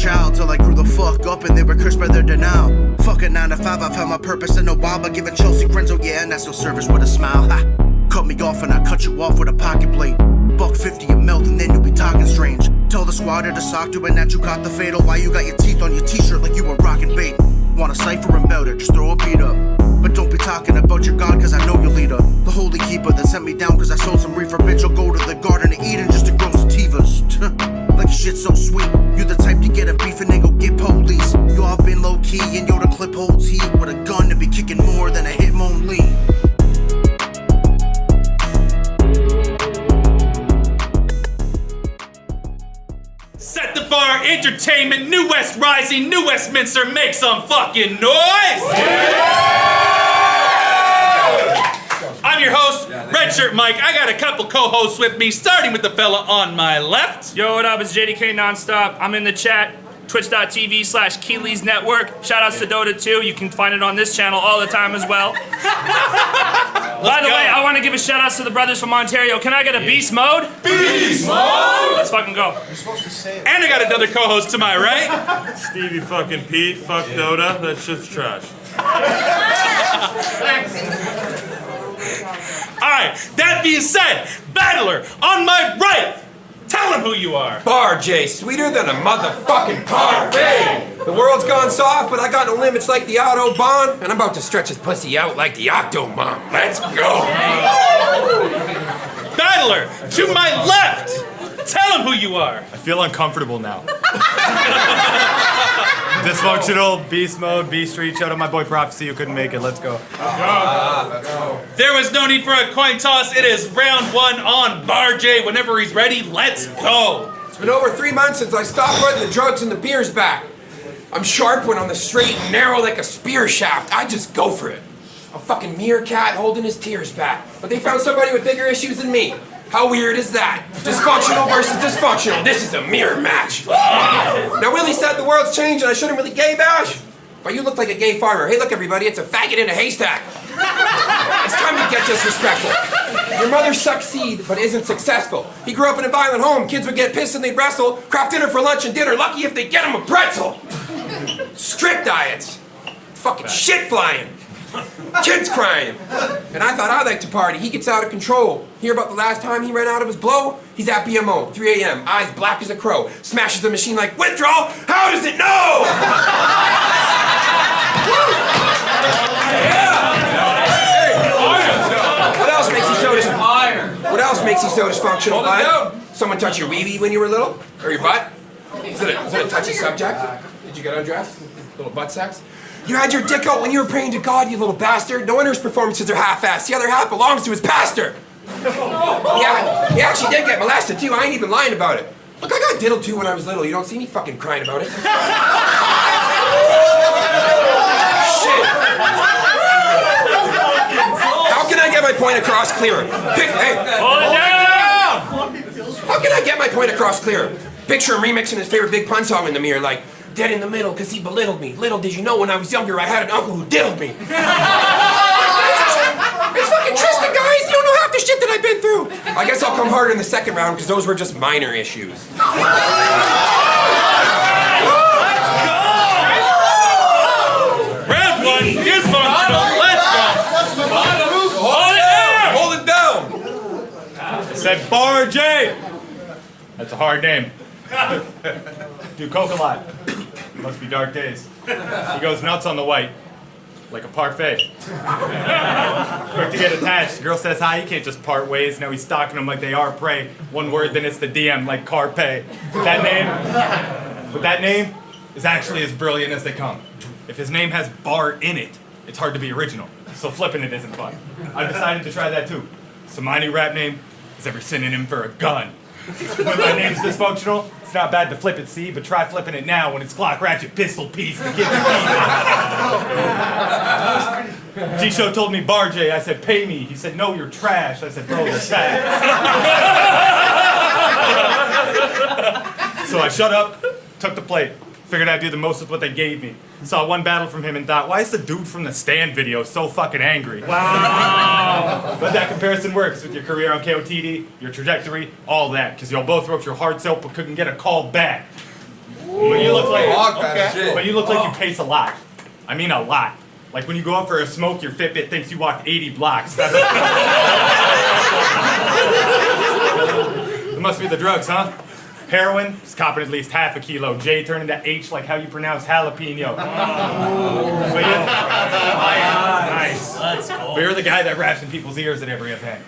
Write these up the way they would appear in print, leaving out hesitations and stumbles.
child till I grew the fuck up and they were cursed by their denial. Fuck a 9 to 5, I found my purpose in a while by giving Chelsea grins, oh yeah, and that's no service with a smile. Ha! Cut me off and I cut you off with a pocket blade. $1.50 a melt and then you'll be talking strange. Tell the squatter to sock to and that you caught the fatal. Why you got your teeth on your t-shirt like you were rocking bait. Want a cipher and better, just throw a beat up. But don't be talking about your God, cause I know your leader. The holy keeper that sent me down cause I sold some reefer. Bitch, you'll go to the garden of Eden just to grow sativas. Like shit's so sweet. You the type to get a beef and then go get police. You all been low key and yo the clip holds heat. With a gun to be kicking more than a Hitmon Lee. Set the bar, entertainment, New West Rising, New Westminster, make some fucking noise! I'm your host, Red Shirt Mike. I got a couple co-hosts with me, starting with the fella on my left. Yo, what up? It's JDK Nonstop. I'm in the chat, twitch.tv/Keeley's Network. Shout out to Dota 2. You can find it on this channel all the time as well. By the way, I want to give a shout out to the brothers from Ontario. Can I get a beast mode? Beast mode! Let's fucking go. You're supposed to say it. And I got another co-host to my right. Stevie fucking Pete, fuck Dota, that shit's trash. Alright, that being said, battler on my right, tell him who you are. Bar J, sweeter than a motherfucking parfait. The world's gone soft, but I got no limits like the Autobahn, and I'm about to stretch his pussy out like the Octomom. Let's go. Battler to my left, tell him who you are. I feel uncomfortable now. Dysfunctional, beast mode, beast street. Shout out my boy Prophecy who couldn't make it. Let's go. Let's go. There was no need for a coin toss. It is round one on Bar J. Whenever he's ready, let's go. It's been over 3 months since I stopped putting the drugs and the beers back. I'm sharp when on the straight and narrow like a spear shaft. I just go for it. A fucking meerkat holding his tears back. But they found somebody with bigger issues than me. How weird is that? Dysfunctional versus dysfunctional. This is a mirror match. Now Willie said the world's changed and I shouldn't really gay bash. But you look like a gay farmer. Hey look everybody, it's a faggot in a haystack. It's time to get disrespectful. Your mother sucked seed, but isn't successful. He grew up in a violent home. Kids would get pissed and they'd wrestle. Craft dinner for lunch and dinner. Lucky if they get him a pretzel. Strict diets. Fucking shit flying. Kids crying. And I thought I'd like to party. He gets out of control. Hear about the last time he ran out of his blow? He's at BMO, 3 a.m., eyes black as a crow. Smashes the machine like, withdrawal? How does it know? What else makes you so dysfunctional? What else makes you so dysfunctional, bud? Someone touch your wee-wee when you were little? Or your butt? Is it a touchy subject? Did you get undressed? Little butt sex? You had your dick out when you were praying to God, you little bastard. No wonder his performances are half-assed. The other half belongs to his pastor. Yeah, he actually did get molested too. I ain't even lying about it. Look, I got diddled too when I was little. You don't see me fucking crying about it. Shit. How can I get my point across clearer? Hey. Hold it down! How can I get my point across clearer? Picture him remixing his favorite Big Pun song in the mirror like, dead in the middle because he belittled me. Little did you know when I was younger I had an uncle who diddled me. It's fucking Tristan, guys. You don't know half the shit that I've been through. I guess I'll come harder in the second round because those were just minor issues. Round one, dysfunctional, let's go. Hold it down. I said Bar J. That's a hard name. Do coke a lot. Must be dark days. He goes nuts on the white. Like a parfait. Quick to get attached. The girl says hi, you can't just part ways. Now he's stalking them like they are prey. One word, then it's the DM like carpe. That name is actually as brilliant as they come. If his name has bar in it, it's hard to be original. So flipping it isn't fun. I decided to try that too. So my new rap name is every synonym for a gun. When my name's dysfunctional, it's not bad to flip it, see, but try flipping it now when it's Glock Ratchet Pistol Piece to get the G-Show told me Bar J, I said pay me. He said no, you're trash. I said bro, you're fat. So I shut up, took the plate. Figured I'd do the most with what they gave me. Saw one battle from him and thought, why is the dude from the Stand video so fucking angry? Wow. But that comparison works with your career on KOTD, your trajectory, all that, because y'all both wrote your hearts out but couldn't get a call back. But you look like Okay. But you look like you pace a lot. I mean a lot. Like when you go out for a smoke, your Fitbit thinks you walked 80 blocks. It must be the drugs, huh? Heroin, just copping at least half a kilo. J turned into H like how you pronounce jalapeno. But nice. Let's go. But you're the guy that raps in people's ears at every event.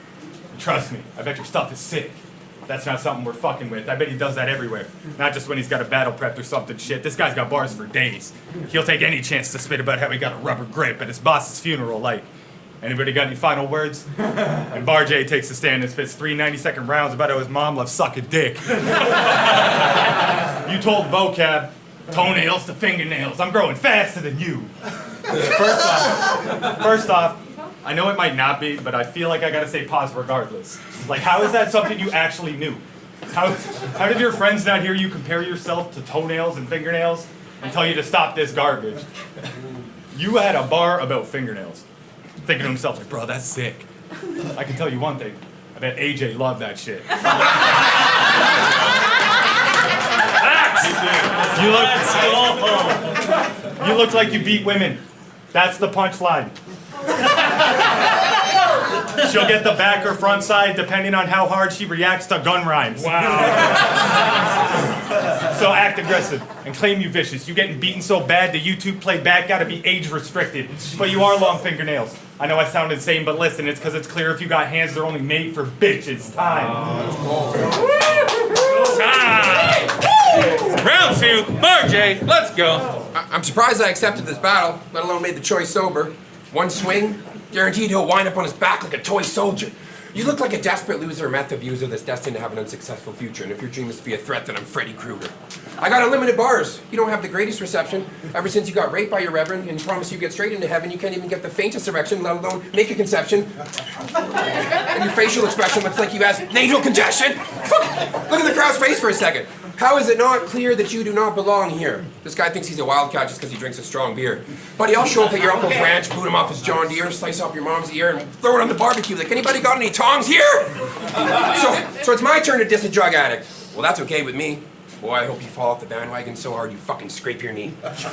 And trust me, I bet your stuff is sick. That's not something we're fucking with. I bet he does that everywhere. Not just when he's got a battle prepped or something shit. This guy's got bars for days. He'll take any chance to spit about how he got a rubber grip at his boss's funeral, like. Anybody got any final words? And Bar J takes a stand and spits 3 90-second rounds about how his mom loves sucking dick. You told vocab, toenails to fingernails. I'm growing faster than you. First off, I know it might not be, but I feel like I gotta say pause regardless. Like, how is that something you actually knew? How did your friends not hear you compare yourself to toenails and fingernails and tell you to stop this garbage? You had a bar about fingernails. Thinking to himself, like, bro, that's sick. I can tell you one thing. I bet AJ loved that shit. You look like you beat women. That's the punchline. She'll get the back or front side depending on how hard she reacts to gun rhymes. Wow. So act aggressive and claim you vicious. You getting beaten so bad the YouTube playback gotta be age restricted. But you are long fingernails. I know I sound insane, but listen, it's because it's clear if you got hands, they're only made for bitches. Time. Round 2, Bar J, let's go. I'm surprised I accepted this battle, let alone made the choice sober. One swing, guaranteed he'll wind up on his back like a toy soldier. You look like a desperate loser or meth abuser that's destined to have an unsuccessful future, and if your dream is to be a threat, then I'm Freddy Krueger. I got unlimited bars. You don't have the greatest reception. Ever since you got raped by your reverend and promised you get straight into heaven, you can't even get the faintest erection, let alone make a conception. And your facial expression looks like you have nasal congestion. Look at the crowd's face for a second. How is it not clear that you do not belong here? This guy thinks he's a wildcat just because he drinks a strong beer. Buddy, I'll show up at your uncle's ranch, boot him off his John Deere, slice off your mom's ear, and throw it on the barbecue. Like, anybody got any tongs here? So it's my turn to diss a drug addict. Well, that's okay with me. Boy, I hope you fall off the bandwagon so hard you fucking scrape your knee. See,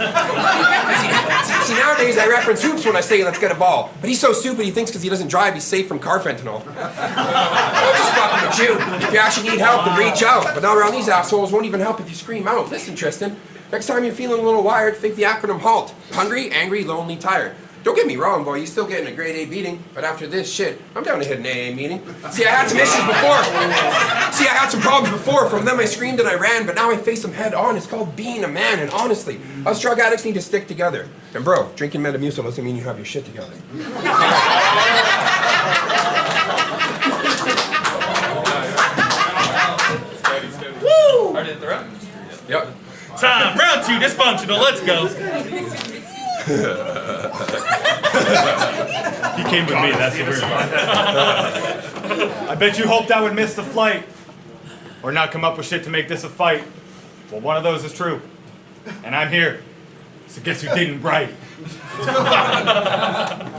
nowadays I reference hoops when I say let's get a ball. But he's so stupid he thinks because he doesn't drive he's safe from car fentanyl. I'm just fucking with you. If you actually need help, then reach out. But not around these assholes won't even help if you scream out. Listen, Tristan, next time you're feeling a little wired, think the acronym HALT. Hungry, angry, lonely, tired. Don't get me wrong, boy, you're still getting a grade A beating, but after this shit, I'm down to hit an AA meeting. See, I had some issues before. See, I had some problems before. From them I screamed and I ran, but now I face them head on. It's called being a man, and honestly, us drug addicts need to stick together. And bro, drinking Metamucil doesn't mean you have your shit together. Woo! Already at the round? Yep. Time, round 2, Dysfunctional, let's go. He came with me, that's the weird part. I bet you hoped I would miss the flight. Or not come up with shit to make this a fight. Well, one of those is true. And I'm here. So guess who didn't write?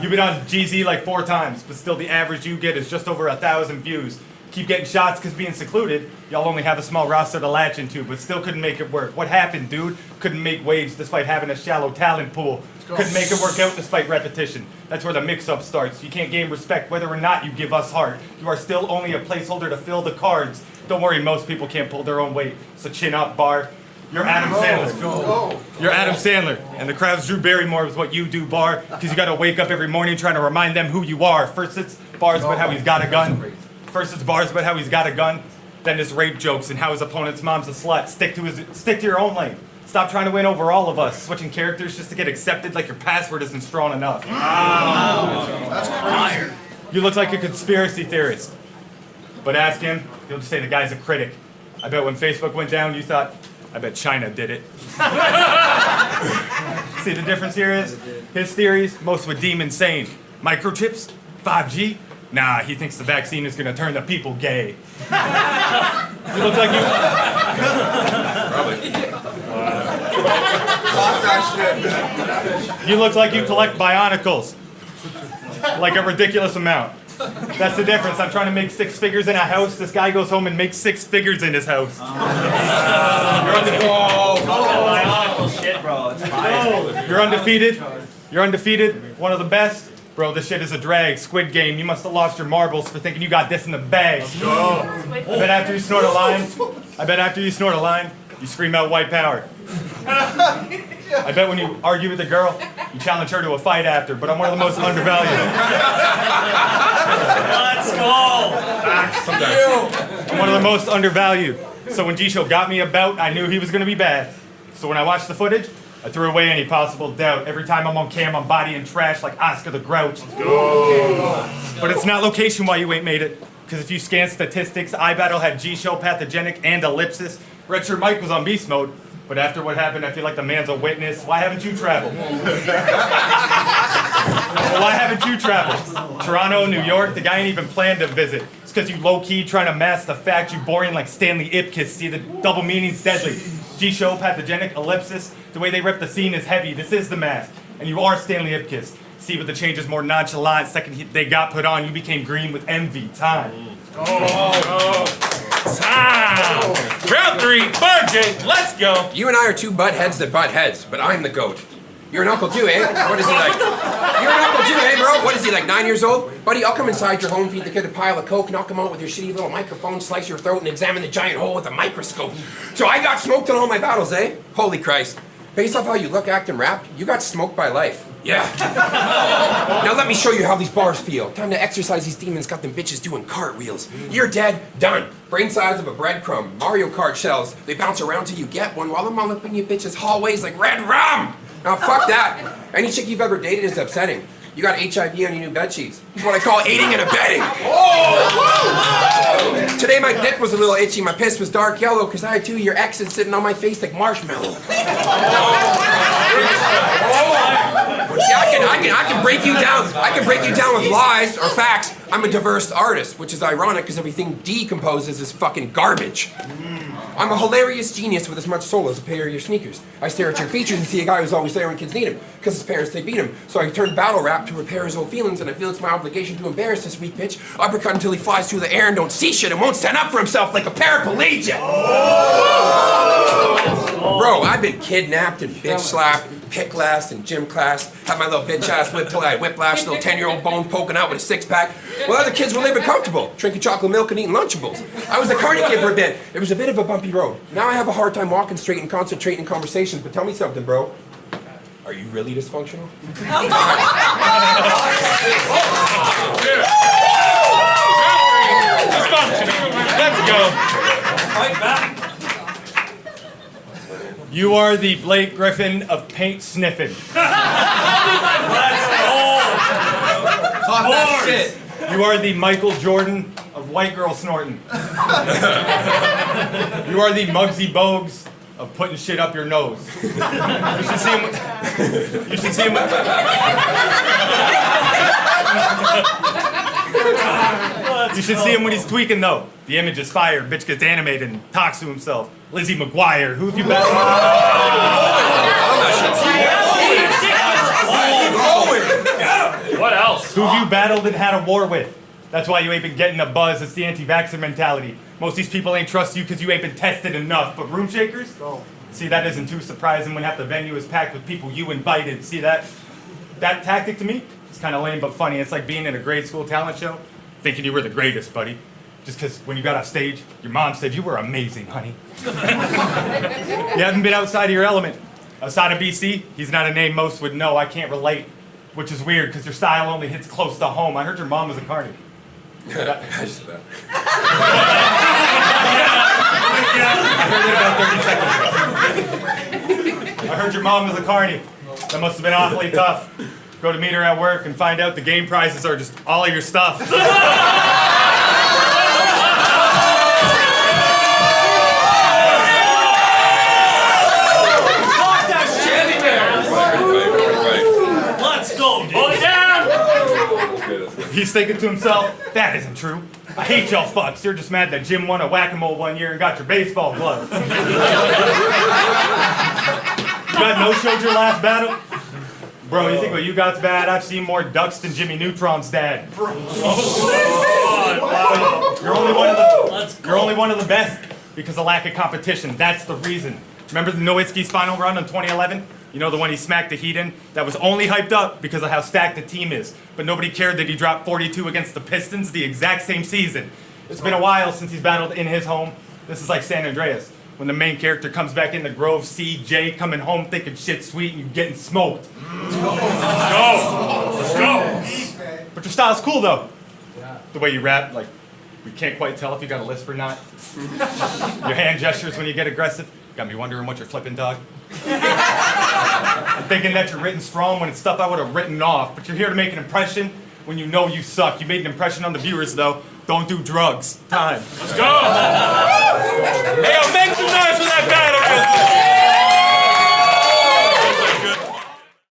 You've been on GZ like 4 times, but still the average you get is just over 1,000 views. Keep getting shots because being secluded, y'all only have a small roster to latch into, but still couldn't make it work. What happened, dude? Couldn't make waves despite having a shallow talent pool. Couldn't make it work out despite repetition. That's where the mix-up starts. You can't gain respect whether or not you give us heart. You are still only a placeholder to fill the cards. Don't worry, most people can't pull their own weight. So chin up, Bar. You're Adam Sandler. You're Adam Sandler. And the crowd's Drew Barrymore is what you do, Bar. Because you gotta wake up every morning trying to remind them who you are. First it's bars about how he's got a gun. Then it's rape jokes and how his opponent's mom's a slut. Stick to your own lane. Stop trying to win over all of us. Switching characters just to get accepted like your password isn't strong enough. Wow. That's crazy. You look like a conspiracy theorist. But ask him, he'll just say the guy's a critic. I bet when Facebook went down, you thought, I bet China did it. See, the difference here is, his theories, most would deem insane. Microchips? 5G? Nah, he thinks the vaccine is gonna turn the people gay. You look like you... You look like you collect Bionicles. Like a ridiculous amount. That's the difference. I'm trying to make 6 figures in a house. This guy goes home and makes 6 figures in his house. You're You're undefeated. You're undefeated. One of the best. Bro, this shit is a drag. Squid Game. You must have lost your marbles for thinking you got this in the bag. I bet after you snort a line, you scream out white power. I bet when you argue with a girl, you challenge her to a fight after, but I'm one of the most undervalued. Let's go. I'm one of the most undervalued. So when G-Show got me a bout, I knew he was going to be bad. So when I watched the footage, I threw away any possible doubt. Every time I'm on cam, I'm bodying trash like Oscar the Grouch. But it's not location why you ain't made it. Because if you scan statistics, iBattle had G-Show, pathogenic, and ellipsis. Redshirt Mike was on beast mode. But after what happened, I feel like the man's a witness. Why haven't you traveled? Why haven't you traveled? Toronto, New York, the guy ain't even planned to visit. It's because you low-key trying to mask the fact you boring like Stanley Ipkiss. See, the double meaning's deadly. G-Show, pathogenic, ellipsis. The way they rip the scene is heavy. This is the mask. And you are Stanley Ipkiss. See, but the change is more nonchalant. Second they got put on, you became green with envy. Time. Time. Round 3, Bar J, let's go. You and I are two butt heads that butt heads, but I'm the goat. You're an uncle too, eh? What is he like? You're an uncle too, eh, bro? What is he like, 9 years old? Buddy, I'll come inside your home, feed the kid a pile of coke, knock him out with your shitty little microphone, slice your throat, and examine the giant hole with a microscope. So I got smoked in all my battles, eh? Holy Christ. Based off how you look, act, and rap, you got smoked by life. Yeah. Now let me show you how these bars feel. Time to exercise these demons, got them bitches doing cartwheels. You're dead, done. Brain size of a breadcrumb. Mario Kart shells. They bounce around till you get one while I'm all up in you bitches' hallways like red rum. Now fuck that. Any chick you've ever dated is upsetting. You got HIV on your new bedsheets. It's what I call aiding and abetting. Oh! Today my dick was a little itchy, my piss was dark yellow, because I had two of your exes sitting on my face like marshmallow. See, I can break you down. I can break you down with lies or facts. I'm a diverse artist, which is ironic because everything decomposes is fucking garbage. I'm a hilarious genius with as much soul as a pair of your sneakers. I stare at your features and see a guy who's always there when kids need him, because his parents, they beat him. So I turn battle rap to repair his old feelings, and I feel it's my obligation to embarrass this weak bitch. Uppercut until he flies through the air and don't see shit and won't stand up for himself like a paraplegic. Bro, I've been kidnapped and bitch slapped, pick last in gym class, had my little bitch ass whipped till I had whiplash, little 10-year-old bone poking out with a six-pack. While other kids were living comfortable, drinking chocolate milk and eating Lunchables. I was a carny kid for a bit. It was a bit of a bumpy road. Now I have a hard time walking straight and concentrating in conversations, but tell me something, bro. Are you really dysfunctional? Dysfunctional. Let's go. You are the Blake Griffin of paint sniffing. Talk that shit. You are the Michael Jordan of white girl snorting. You are the Muggsy Bogues of putting shit up your nose. You should see him. You should see him. You should see him when he's tweaking though. The image is fire. Bitch gets animated and talks to himself. Lizzie McGuire. Who've you battled? What else? Who've you battled and had a war with? That's why you ain't been getting a buzz. It's the anti-vaxxer mentality. Most of these people ain't trust you because you ain't been tested enough. But room shakers? See, that isn't too surprising when half the venue is packed with people you invited. See that? That tactic to me, it's kind of lame but funny. It's like being in a grade school talent show, thinking you were the greatest, buddy. Just because when you got off stage, your mom said you were amazing, honey. You haven't been outside of your element. Outside of BC, he's not a name most would know. I can't relate, which is weird because your style only hits close to home. I heard your mom was a carny. I heard it about 30 seconds ago. I heard your mom was a carny. That must have been awfully tough. Go to meet her at work and find out the game prizes are just all of your stuff. Let's go, dude. Hold it down. He's thinking to himself, that isn't true. I hate y'all fucks. You're just mad that Jim won a whack-a-mole one year and got your baseball glove. You got no-showed your last battle? Bro, you think what you got's bad? I've seen more ducks than Jimmy Neutron's dad. You're only one of the best because of lack of competition. That's the reason. Remember the Nowitzki's final run in 2011? You know the one he smacked the Heat in? That was only hyped up because of how stacked the team is. But nobody cared that he dropped 42 against the Pistons the exact same season. It's been a while since he's battled in his home. This is like San Andreas, when the main character comes back in the Grove, see Jay coming home thinking shit's sweet and you getting smoked. Let's go. But your style's cool though. The way you rap, like, we can't quite tell if you got a lisp or not. Your hand gestures when you get aggressive, got me wondering what you're flipping, dog. I'm thinking that you're written strong when it's stuff I would have written off, but you're here to make an impression when you know you suck. You made an impression on the viewers though. Don't do drugs. Time. Let's go. Hey, yo,